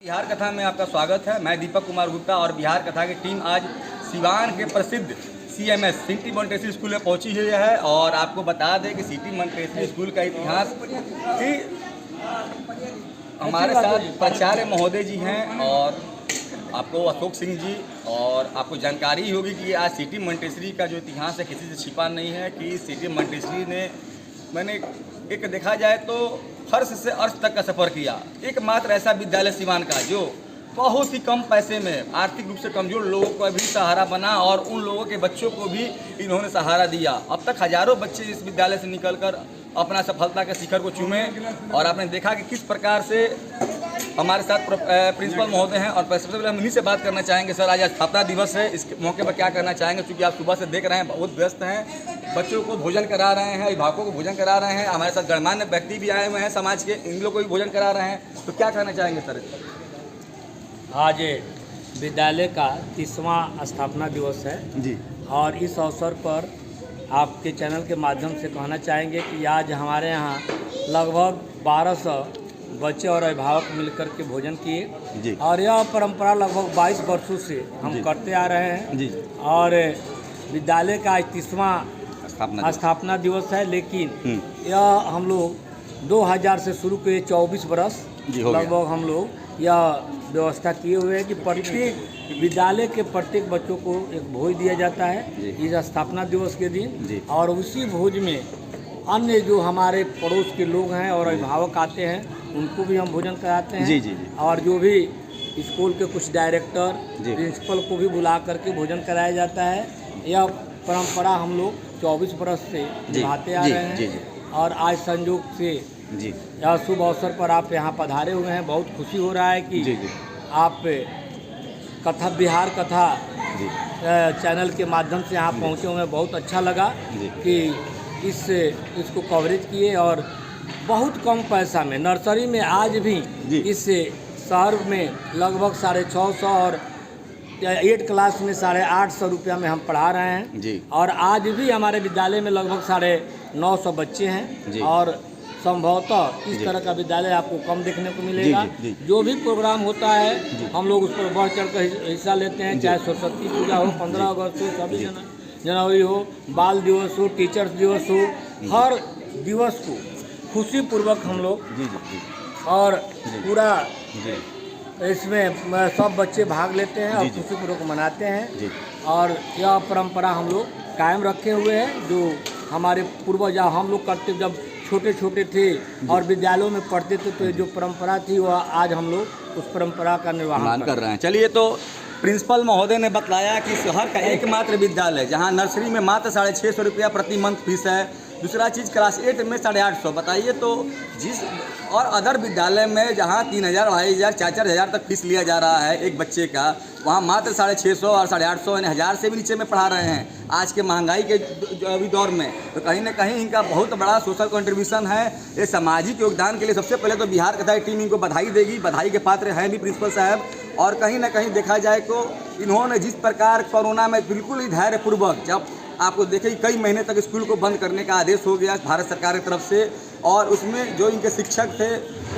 बिहार कथा में आपका स्वागत है। मैं दीपक कुमार गुप्ता और बिहार कथा की टीम आज सिवान के प्रसिद्ध CMS सिटी मोंटेसरी स्कूल में पहुंची हुई है और आपको बता दें कि सिटी मोंटेसरी स्कूल का इतिहास कि हमारे साथ प्राचार्य महोदय जी हैं और आपको अशोक सिंह जी, और आपको जानकारी होगी कि आज सिटी मोंटेसरी का जो इतिहास है किसी से छिपा नहीं है कि सिटी मोंटेसरी ने मैंने एक देखा जाए तो फर्श से अर्श तक का सफ़र किया। एकमात्र ऐसा विद्यालय सिवान का जो बहुत ही कम पैसे में आर्थिक रूप से कमज़ोर लोगों को भी सहारा बना और उन लोगों के बच्चों को भी इन्होंने सहारा दिया। अब तक हज़ारों बच्चे इस विद्यालय से निकलकर अपना सफलता के शिखर को चूमे और आपने देखा कि किस प्रकार से हमारे साथ प्रिंसिपल महोदय हैं। और सबसे पहले हम इन्हीं से बात करना चाहेंगे। सर, आज स्थापना दिवस है, इस मौके पर क्या करना चाहेंगे? क्योंकि आप सुबह से देख रहे हैं बहुत व्यस्त हैं, बच्चों को भोजन करा रहे हैं, अभिभावकों को भोजन करा रहे हैं, हमारे साथ गणमान्य व्यक्ति भी आए हुए हैं समाज के, इन लोगों को भी भोजन करा रहे हैं, तो क्या कहना चाहेंगे सर? आज विद्यालय का 30वां स्थापना दिवस है जी, और इस अवसर पर आपके चैनल के माध्यम से कहना चाहेंगे कि आज हमारे यहाँ लगभग 1200 बच्चे और अभिभावक मिलकर के भोजन किए और यह परंपरा लगभग 22 वर्षों से हम करते आ रहे हैं जी। और विद्यालय का आज 30वां स्थापना दिवस है, लेकिन यह हम लोग 2000 से शुरू किए 24 बरस लगभग हम लोग यह व्यवस्था किए हुए हैं कि प्रत्येक विद्यालय के प्रत्येक बच्चों को एक भोज दिया जाता है इस स्थापना दिवस के दिन, और उसी भोज में अन्य जो हमारे पड़ोस के लोग हैं और अभिभावक आते हैं उनको भी हम भोजन कराते हैं। जी। और जो भी स्कूल के कुछ डायरेक्टर प्रिंसिपल को भी बुला करके भोजन कराया जाता है। यह परंपरा हम लोग 24 बरस से निभाते आ रहे हैं और आज संयोग से यह शुभ अवसर पर आप यहाँ पधारे हुए हैं। बहुत खुशी हो रहा है कि आप कथा बिहार कथा चैनल के माध्यम से यहाँ पहुँचे हुए हैं। बहुत अच्छा लगा कि इसको कवरेज किए और बहुत कम पैसा में नर्सरी में आज भी इस शहर में लगभग 650 और 8 क्लास में 850 रुपया में हम पढ़ा रहे हैं और आज भी हमारे विद्यालय में लगभग 950 बच्चे हैं और संभवतः इस तरह का विद्यालय आपको कम देखने को मिलेगा। जो भी प्रोग्राम होता है हम लोग उस पर बढ़ चढ़ कर हिस्सा लेते हैं, चाहे सरस्वती पूजा हो, 15 अगस्त हो, 26 जनवरी हो, बाल दिवस हो, टीचर्स दिवस हो, हर दिवस को खुशी पूर्वक हम लोग और पूरा इसमें सब बच्चे भाग लेते हैं और खुशी पूर्वक मनाते हैं। और यह परंपरा हम लोग कायम रखे हुए हैं जो हमारे पूर्वज हम लोग करते जब छोटे छोटे थे और विद्यालयों में पढ़ते थे, तो जो परंपरा थी वह आज हम लोग उस परंपरा का निर्वहन कर रहे हैं। चलिए, तो प्रिंसिपल महोदय ने बताया कि शहर का एकमात्र विद्यालय जहां नर्सरी में मात्र 650 रुपया प्रति मंथ फीस है, दूसरा चीज़ क्लास 8 में 850। बताइए तो जिस और अदर विद्यालय में जहां 3000, 2500, 4000 तक फीस लिया जा रहा है एक बच्चे का, वहां मात्र 650 और 850 यानी 1000 से भी नीचे में पढ़ा रहे हैं आज के महंगाई के अभी दौर में। तो कहीं ना कहीं इनका बहुत बड़ा सोशल कंट्रीब्यूशन है। ये सामाजिक योगदान के लिए सबसे पहले तो बिहार कथा की टीम इनको बधाई देगी, बधाई के पात्र हैं भी प्रिंसिपल साहब। और कहीं ना कहीं देखा जाए तो इन्होंने जिस प्रकार कोरोना में बिल्कुल ही धैर्यपूर्वक, जब आपको देखें कई महीने तक स्कूल को बंद करने का आदेश हो गया भारत सरकार की तरफ से, और उसमें जो इनके शिक्षक थे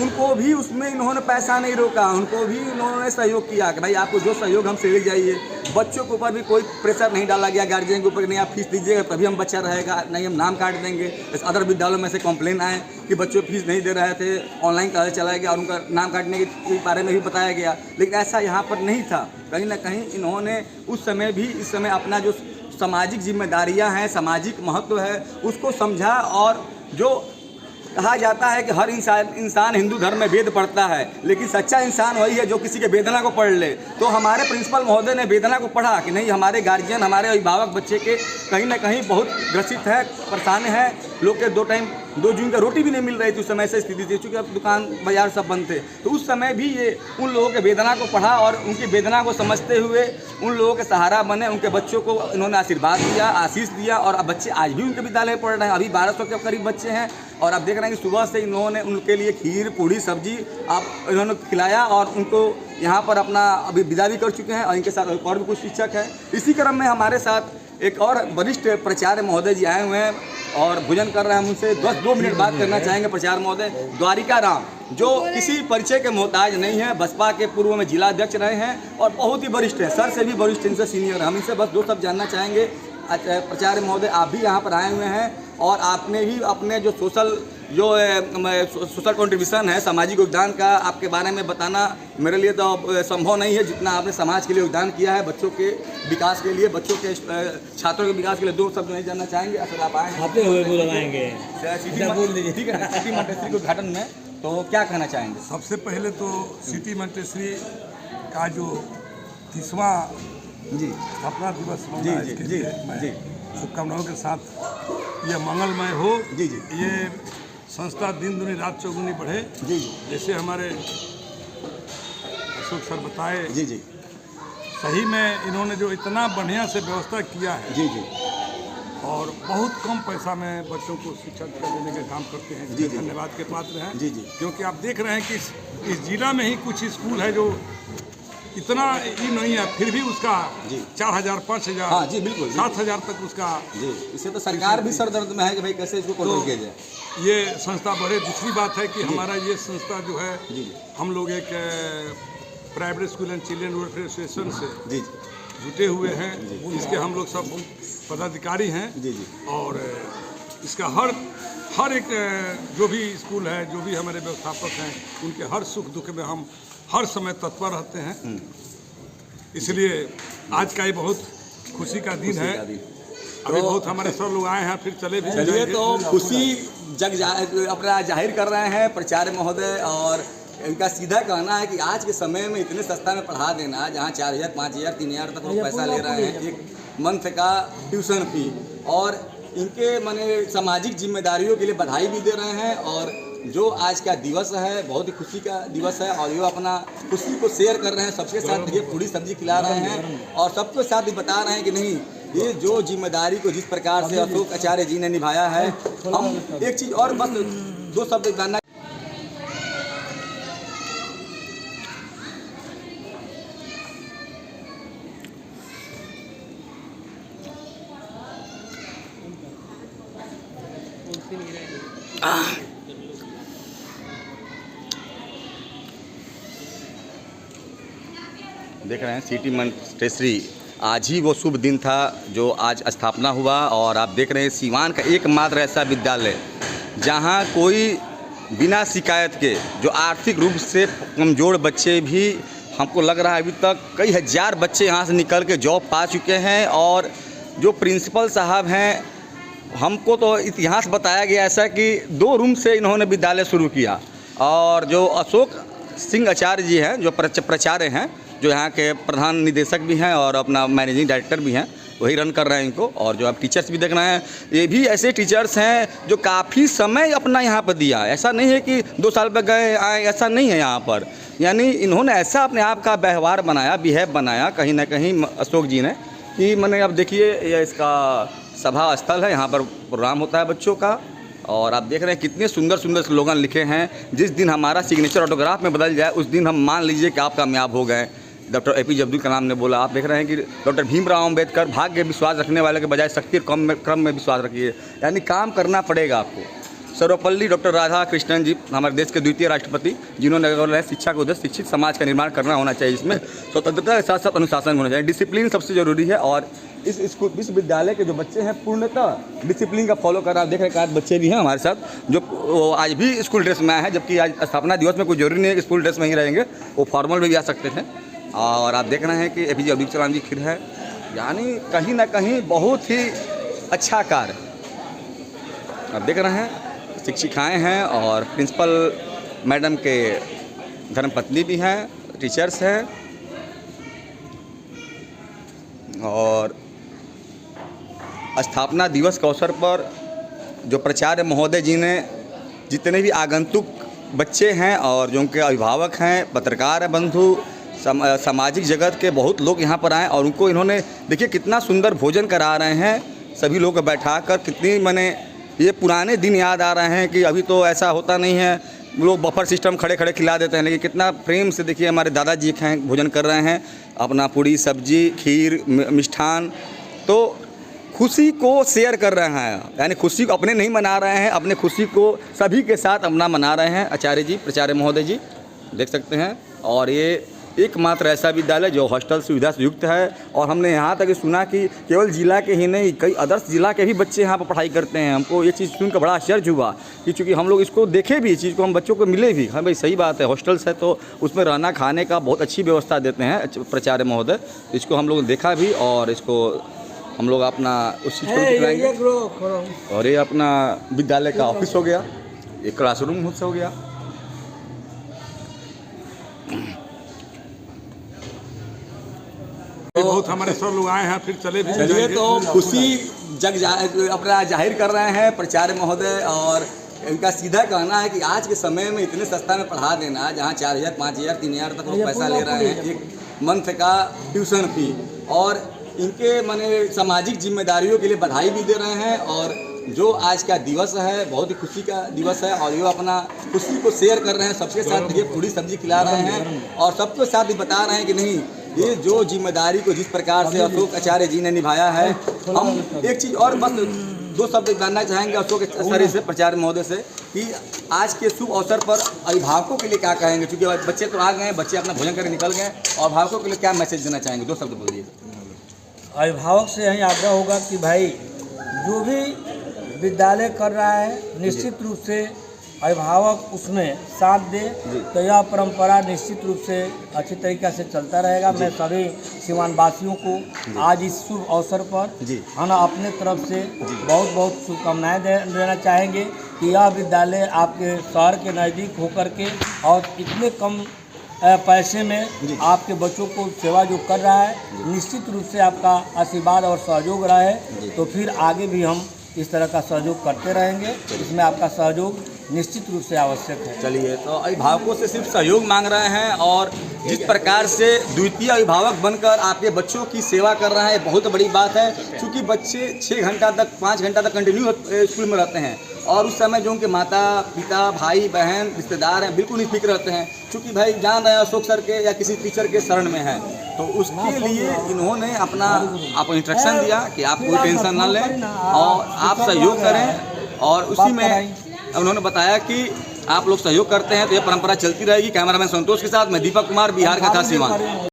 उनको भी उसमें इन्होंने पैसा नहीं रोका, उनको भी इन्होंने सहयोग किया कि भाई आपको जो सहयोग हमसे ले जाइए। बच्चों के ऊपर भी कोई प्रेशर नहीं डाला गया गार्जियन के ऊपर, नहीं आप फीस दीजिएगा तभी हम बच्चा रहेगा, नहीं हम नाम काट देंगे। इस अदर विद्यालयों में से कंप्लेन आए कि बच्चों फीस नहीं दे रहे थे, ऑनलाइन क्लास चलाया गया और उनका नाम काटने के बारे में भी बताया गया, लेकिन ऐसा यहाँ पर नहीं था। कहीं ना कहीं इन्होंने उस समय भी इस समय अपना जो सामाजिक जिम्मेदारियां हैं, सामाजिक महत्व है, उसको समझा। और जो कहा जाता है कि हर इंसान हिंदू धर्म में वेद पढ़ता है, लेकिन सच्चा इंसान वही है जो किसी के वेदना को पढ़ ले। तो हमारे प्रिंसिपल महोदय ने वेदना को पढ़ा कि नहीं, हमारे गार्जियन, हमारे अभिभावक बच्चे के कहीं ना कहीं बहुत ग्रसित है, परेशान है। लोग के 2 टाइम 2 जून का रोटी भी नहीं मिल रही थी उस समय से स्थिति थी, चूँकि अब दुकान बाजार सब बंद थे। तो उस समय भी ये उन लोगों के वेदना को पढ़ा और उनकी वेदना को समझते हुए उन लोगों के सहारा बने, उनके बच्चों को इन्होंने आशीर्वाद दिया, आशीष दिया। और अब बच्चे आज भी उनके विद्यालय में पढ़ रहे हैं। अभी 1200 के करीब बच्चे हैं और आप देख रहे हैं कि सुबह से इन्होंने उनके लिए खीर, पूड़ी, सब्जी इन्होंने खिलाया और उनको यहाँ पर अपना अभी विदा भी कर चुके हैं। और इनके साथ और भी कुछ शिक्षक हैं। इसी क्रम में हमारे साथ एक और वरिष्ठ प्राचार्य महोदय जी आए हुए हैं और भोजन कर रहे हैं। हम उनसे 2 मिनट बात करना चाहेंगे। प्राचार्य महोदय द्वारिका राम, जो किसी परिचय के मोहताज नहीं है, बसपा के पूर्व में जिला अध्यक्ष रहे हैं और बहुत ही वरिष्ठ हैं, सर से भी वरिष्ठ, इनसे सीनियर। हम इनसे बस दो शब्द जानना चाहेंगे। प्राचार्य महोदय, आप भी यहाँ पर आए हुए हैं और आपने भी अपने जो सोशल कंट्रीब्यूशन है, सामाजिक योगदान का आपके बारे में बताना मेरे लिए तो संभव नहीं है, जितना आपने समाज के लिए योगदान किया है, बच्चों के विकास के लिए, बच्चों के छात्रों के विकास के लिए। दो शब्द नहीं जानना चाहेंगे अगर आप आए आते हुए बुलवाएंगे, बोल दीजिए। ठीक है, सिटी मॉन्टेसरी के उद्घाटन में तो क्या कहना चाहेंगे? सबसे पहले तो सिटी मॉन्टेसरी का जो 30वां स्थापना दिवस जी होगा, जी इसके जी लिए मैं जी शुभकामनाओं के साथ ये मंगलमय हो। जी जी ये संस्था दिन दुनी रात चौगुनी बढ़े। जी जैसे हमारे अशोक सर बताए, जी जी सही में इन्होंने जो इतना बढ़िया से व्यवस्था किया है जी जी और बहुत कम पैसा में बच्चों को शिक्षा देने का काम करते हैं, जी, जी। धन्यवाद के पात्र हैं। जी जी क्योंकि आप देख रहे हैं कि इस जिला में ही कुछ स्कूल है जो इतना ही नहीं है, फिर भी उसका जी। 4,000, 5,000, हाँ जी बिल्कुल 7,000 तक उसका जी। इससे तो सरकार भी सरदर्द में है कि भाई कैसे इसको कंट्रोल किया जाए। ये संस्था बढ़े। दूसरी बात है कि हमारा ये संस्था जो है, जी जी हम लोग एक private school and children welfare association से जी जुटे हुए हैं। इसके हम लोग सब पदाधिकारी हैं जी जी और इसका हर एक जो भी स्कूल है, जो भी हमारे व्यवस्थापक हैं, उनके हर सुख दुख में हम हर समय तत्पर रहते हैं। इसलिए आज का ये बहुत खुशी का दिन है। अभी बहुत हमारे सर लोग आए हैं, फिर चले भी चलिए जाएंगे। तो खुशी अपना जाहिर कर रहे हैं प्राचार्य महोदय, और इनका सीधा कहना है कि आज के समय में इतने सस्ता में पढ़ा देना, जहाँ 4,000, 5,000, 3,000 तक लोग पैसा ले रहे हैं एक मंथ का ट्यूशन फी, और इनके माने सामाजिक जिम्मेदारियों के लिए बधाई भी दे रहे हैं। और जो आज का दिवस है बहुत ही खुशी का दिवस है और ये अपना खुशी को शेयर कर रहे हैं सबके साथ। ये पूरी सब्जी खिला रहे हैं और सबके साथ ही बता रहे हैं कि नहीं, ये जो जिम्मेदारी को जिस प्रकार से अशोक आचार्य जी ने निभाया है। हम एक चीज़ और बस दो शब्द जानना, देख रहे हैं सिटी मॉन्टेसरी, आज ही वो शुभ दिन था जो आज स्थापना हुआ। और आप देख रहे हैं सीवान का एकमात्र ऐसा विद्यालय जहां कोई बिना शिकायत के, जो आर्थिक रूप से कमज़ोर बच्चे भी, हमको लग रहा है अभी तक कई हज़ार बच्चे यहाँ से निकल के जॉब पा चुके हैं। और जो प्रिंसिपल साहब हैं, हमको तो इतिहास बताया गया ऐसा कि 2 रूम से इन्होंने विद्यालय शुरू किया। और जो अशोक सिंह आचार्य जी हैं, जो प्राचार्य हैं, जो यहाँ के प्रधान निदेशक भी हैं और अपना मैनेजिंग डायरेक्टर भी हैं, वही रन कर रहे हैं इनको। और जो आप टीचर्स भी देख रहे हैं, ये भी ऐसे टीचर्स हैं जो काफ़ी समय अपना यहाँ पर दिया। ऐसा नहीं है कि 2 साल पर गए आए, ऐसा नहीं है यहाँ पर। यानी इन्होंने ऐसा अपने आप का व्यवहार बनाया, बिहेव बनाया कहीं ना कहीं अशोक जी ने, कि मैंने अब देखिए ये इसका सभा स्थल है, यहाँ पर प्रोग्राम होता है बच्चों का। और आप देख रहे हैं कितने सुंदर सुंदर स्लोगन लिखे हैं। जिस दिन हमारा सिग्नेचर ऑटोग्राफ में बदल जाए उस दिन हम मान लीजिए कि आप कामयाब हो गए। डॉक्टर APJ अब्दुल कलाम ने बोला। आप देख रहे हैं कि डॉक्टर भीमराव अम्बेडकर, भाग्य विश्वास रखने वाले के बजाय शक्ति और क्रम में विश्वास रखिए, यानी काम करना पड़ेगा आपको। सर्वपल्ली डॉक्टर राधा कृष्णन जी, हमारे देश के द्वितीय राष्ट्रपति, जिन्होंने बोला शिक्षा का उद्देश्य शिक्षित समाज का निर्माण करना होना चाहिए, इसमें स्वतंत्रता के साथ साथ अनुशासन होना चाहिए, डिसिप्लिन सबसे जरूरी है। और इस स्कूल विश्वविद्यालय के जो बच्चे हैं पूर्णतः डिसिप्लिन का फॉलो कर रहे हैं। आप देख रहे हैं आज बच्चे भी हैं हमारे साथ जो आज भी स्कूल ड्रेस में आए हैं, जबकि आज स्थापना दिवस में कोई जरूरी नहीं है कि स्कूल ड्रेस में ही रहेंगे, वो फॉर्मल भी आ सकते थे। और आप देख रहे हैं कि APJ अब्दुल कलाम जी खिर है, यानी कहीं ना कहीं बहुत ही अच्छा कार्य आप देख रहे हैं। शिक्षिकाएँ हैं और प्रिंसिपल मैडम के धर्मपत्नी भी हैं, टीचर्स हैं। और स्थापना दिवस के अवसर पर जो प्राचार्य महोदय जी ने जितने भी आगंतुक बच्चे हैं और जो उनके अभिभावक हैं, पत्रकार हैं, बंधु, सामाजिक जगत के बहुत लोग यहाँ पर आए और उनको इन्होंने देखिए कितना सुंदर भोजन करा रहे हैं सभी लोग को बैठा कर। कितनी मैंने ये पुराने दिन याद आ रहे हैं कि अभी तो ऐसा होता नहीं है, लोग बफर सिस्टम खड़े खड़े खिला देते हैं, लेकिन कितना प्रेम से देखिए हमारे दादाजी हैं भोजन कर रहे हैं, अपना पूड़ी सब्जी खीर मिष्ठान। तो खुशी को शेयर कर रहे हैं, यानी खुशी को अपने नहीं मना रहे हैं, अपने खुशी को सभी के साथ अपना मना रहे हैं आचार्य जी, प्राचार्य महोदय जी, देख सकते हैं। और ये एकमात्र ऐसा विद्यालय जो हॉस्टल सुविधा से युक्त है। और हमने यहाँ तक सुना कि केवल ज़िला के ही नहीं, कई अदर्स ज़िला के भी बच्चे यहाँ पर पढ़ाई करते हैं। हमको ये चीज़ सुनकर बड़ा आश्चर्य हुआ कि चूँकि हम लोग इसको देखे भी, इस चीज़ को हम बच्चों को मिले भी। हाँ भाई सही बात है, हॉस्टल्स है तो उसमें रहना खाने का बहुत अच्छी व्यवस्था देते हैं प्राचार्य महोदय। इसको हम लोग देखा भी और इसको हम लोग अपना उस चीज़ को दिखाएंगे। और ये अपना विद्यालय का ऑफिस हो गया, एक क्लासरूम हो गया। बहुत हमारे सर लोग आए हैं, फिर चले भी चलिए तो खुशी अपना जाहिर कर रहे हैं प्राचार्य महोदय। और इनका सीधा कहना है कि आज के समय में इतने सस्ता में पढ़ा देना, जहाँ 4000, 5000, 3000 तक लोग पैसा ले रहे हैं एक मंथ का ट्यूशन फी, और इनके माने सामाजिक जिम्मेदारियों के लिए बधाई भी दे रहे हैं। और जो आज का दिवस है बहुत ही खुशी का दिवस है, और ये अपना खुशी को शेयर कर रहे हैं सबके साथ। ये पूरी सब्जी खिला रहे हैं और सबके साथ ही बता रहे हैं कि नहीं, ये जो जिम्मेदारी को जिस प्रकार से अशोक आचार्य जी ने निभाया है। हम एक चीज़ और बस 2 शब्द जानना चाहेंगे अशोक आचार्य से, प्राचार्य महोदय से, कि आज के शुभ अवसर पर अभिभावकों के लिए क्या कहेंगे, क्योंकि बच्चे तो आ गए हैं, बच्चे अपना भोजन करके निकल गए, और अभिभावकों के लिए क्या मैसेज देना चाहेंगे? 2 शब्द बोलिए। अभिभावक से यही आग्रह होगा कि भाई जो भी विद्यालय कर रहा है निश्चित रूप से अभिभावक उसमें साथ दे, तो यह परंपरा निश्चित रूप से अच्छी तरीके से चलता रहेगा। मैं सभी सीवान वासियों को आज इस शुभ अवसर पर हम अपने तरफ से बहुत बहुत शुभकामनाएं देना चाहेंगे कि यह विद्यालय आपके शहर के नज़दीक होकर के और इतने कम पैसे में आपके बच्चों को सेवा जो कर रहा है, निश्चित रूप से आपका आशीर्वाद और सहयोग रहा है, तो फिर आगे भी हम इस तरह का सहयोग करते रहेंगे। इसमें आपका सहयोग निश्चित रूप से आवश्यक है। चलिए, तो अभिभावकों से सिर्फ सहयोग मांग रहे हैं, और जिस प्रकार से द्वितीय अभिभावक बनकर आपके बच्चों की सेवा कर रहे हैं, बहुत बड़ी बात है। क्योंकि बच्चे 6 घंटा तक 5 घंटा तक कंटिन्यू स्कूल में रहते हैं, और उस समय जो उनके माता पिता भाई बहन रिश्तेदार हैं बिल्कुल निफिक्र रहते हैं। क्योंकि भाई जान रहे हैं अशोक सर के या किसी टीचर के शरण में है, तो उसके लिए इन्होंने अपना आपको इंस्ट्रक्शन दिया कि आप कोई टेंशन ना लें और आप सहयोग करें। और उसी में उन्होंने बताया कि आप लोग सहयोग करते हैं तो ये परंपरा चलती रहेगी। कैमरामैन संतोष के साथ मैं दीपक कुमार, बिहार का था सीवान।